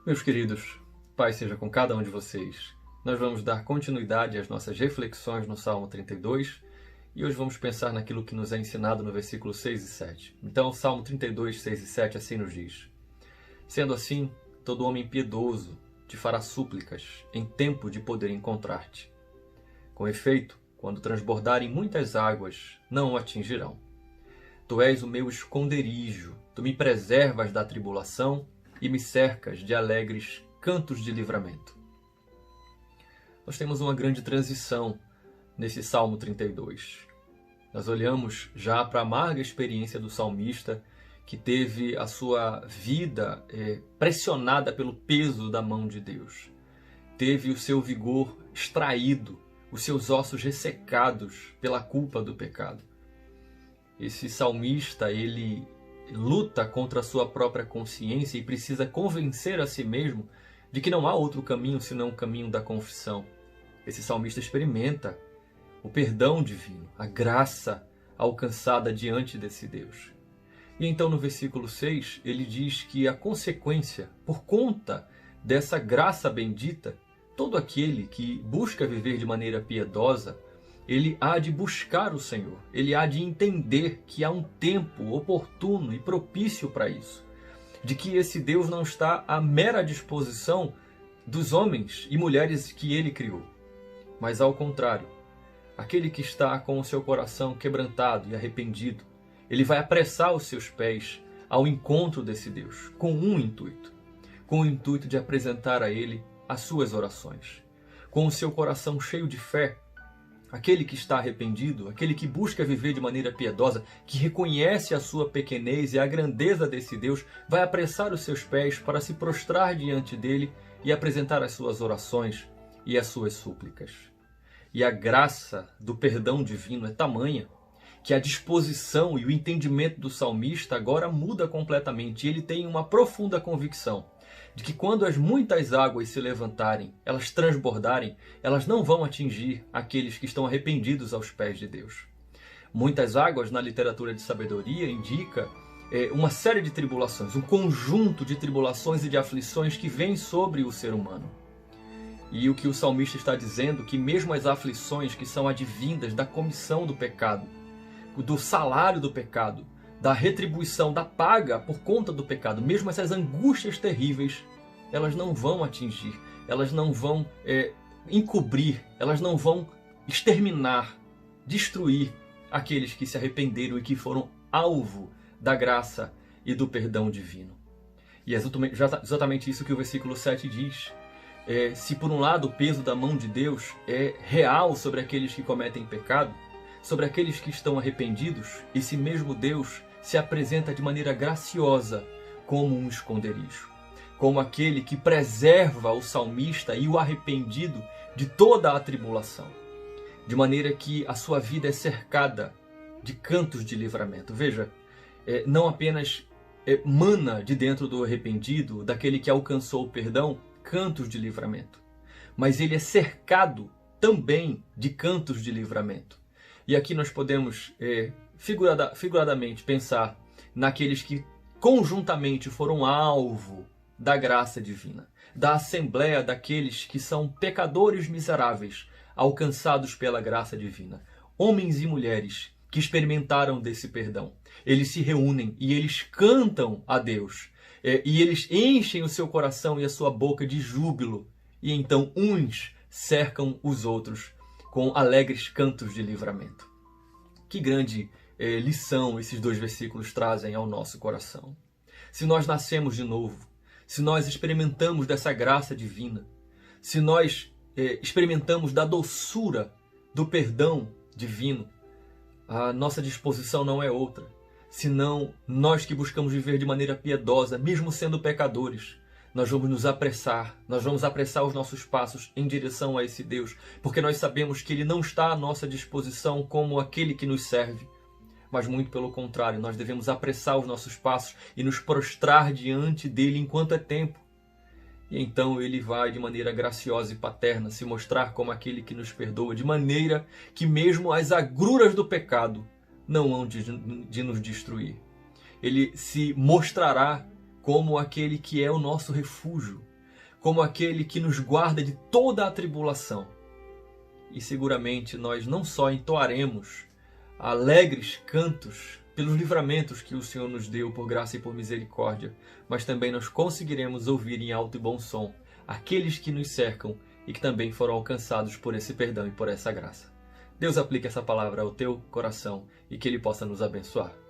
Meus queridos, Pai seja com cada um de vocês. Nós vamos dar continuidade às nossas reflexões no Salmo 32 e hoje vamos pensar naquilo que nos é ensinado no versículo 6 e 7. Então, Salmo 32, 6 e 7 assim nos diz: Sendo assim, todo homem piedoso te fará súplicas em tempo de poder encontrar-te. Com efeito, quando transbordarem muitas águas, não o atingirão. Tu és o meu esconderijo, tu me preservas da tribulação e me cercas de alegres cantos de livramento. Nós temos uma grande transição nesse Salmo 32. Nós olhamos já para a amarga experiência do salmista, que teve a sua vida pressionada pelo peso da mão de Deus. Teve o seu vigor extraído, os seus ossos ressecados pela culpa do pecado. Esse salmista, ele luta contra a sua própria consciência e precisa convencer a si mesmo de que não há outro caminho senão o caminho da confissão. Esse salmista experimenta o perdão divino, a graça alcançada diante desse Deus. E então no versículo 6 ele diz que a consequência, por conta dessa graça bendita, todo aquele que busca viver de maneira piedosa, ele há de buscar o Senhor, ele há de entender que há um tempo oportuno e propício para isso, de que esse Deus não está à mera disposição dos homens e mulheres que ele criou, mas ao contrário, aquele que está com o seu coração quebrantado e arrependido, ele vai apressar os seus pés ao encontro desse Deus, com o intuito de apresentar a ele as suas orações. Com o seu coração cheio de fé, aquele que está arrependido, aquele que busca viver de maneira piedosa, que reconhece a sua pequenez e a grandeza desse Deus, vai apressar os seus pés para se prostrar diante dele e apresentar as suas orações e as suas súplicas. E a graça do perdão divino é tamanha que a disposição e o entendimento do salmista agora muda completamente. Ele tem uma profunda convicção de que quando as muitas águas se levantarem, elas transbordarem, elas não vão atingir aqueles que estão arrependidos aos pés de Deus. Muitas águas na literatura de sabedoria indica uma série de tribulações, um conjunto de tribulações e de aflições que vem sobre o ser humano. E o que o salmista está dizendo, que mesmo as aflições que são advindas da comissão do pecado, do salário do pecado, da retribuição, da paga por conta do pecado, mesmo essas angústias terríveis, elas não vão atingir, elas não vão encobrir, elas não vão exterminar, destruir aqueles que se arrependeram e que foram alvo da graça e do perdão divino. E é exatamente isso que o versículo 7 diz. Se por um lado o peso da mão de Deus é real sobre aqueles que cometem pecado, sobre aqueles que estão arrependidos, esse mesmo Deus se apresenta de maneira graciosa como um esconderijo, como aquele que preserva o salmista e o arrependido de toda a tribulação, de maneira que a sua vida é cercada de cantos de livramento. Veja, não apenas mana de dentro do arrependido, daquele que alcançou o perdão, cantos de livramento, mas ele é cercado também de cantos de livramento. E aqui nós podemos figuradamente pensar naqueles que conjuntamente foram alvo da graça divina, da assembleia daqueles que são pecadores miseráveis, alcançados pela graça divina. Homens e mulheres que experimentaram desse perdão. Eles se reúnem e eles cantam a Deus. E eles enchem o seu coração e a sua boca de júbilo. E então uns cercam os outros com alegres cantos de livramento. Que grande lição esses dois versículos trazem ao nosso coração. Se nós nascemos de novo, se nós experimentamos dessa graça divina, se nós experimentamos da doçura do perdão divino, a nossa disposição não é outra, senão nós que buscamos viver de maneira piedosa, mesmo sendo pecadores, nós vamos nos apressar, nós vamos apressar os nossos passos em direção a esse Deus, porque nós sabemos que Ele não está à nossa disposição como aquele que nos serve, mas muito pelo contrário, nós devemos apressar os nossos passos e nos prostrar diante dEle enquanto é tempo. E então Ele vai de maneira graciosa e paterna se mostrar como aquele que nos perdoa, de maneira que mesmo as agruras do pecado não hão de nos destruir. Ele se mostrará como aquele que é o nosso refúgio, como aquele que nos guarda de toda a tribulação. E seguramente nós não só entoaremos alegres cantos pelos livramentos que o Senhor nos deu por graça e por misericórdia, mas também nós conseguiremos ouvir em alto e bom som aqueles que nos cercam e que também foram alcançados por esse perdão e por essa graça. Deus aplique essa palavra ao teu coração e que Ele possa nos abençoar.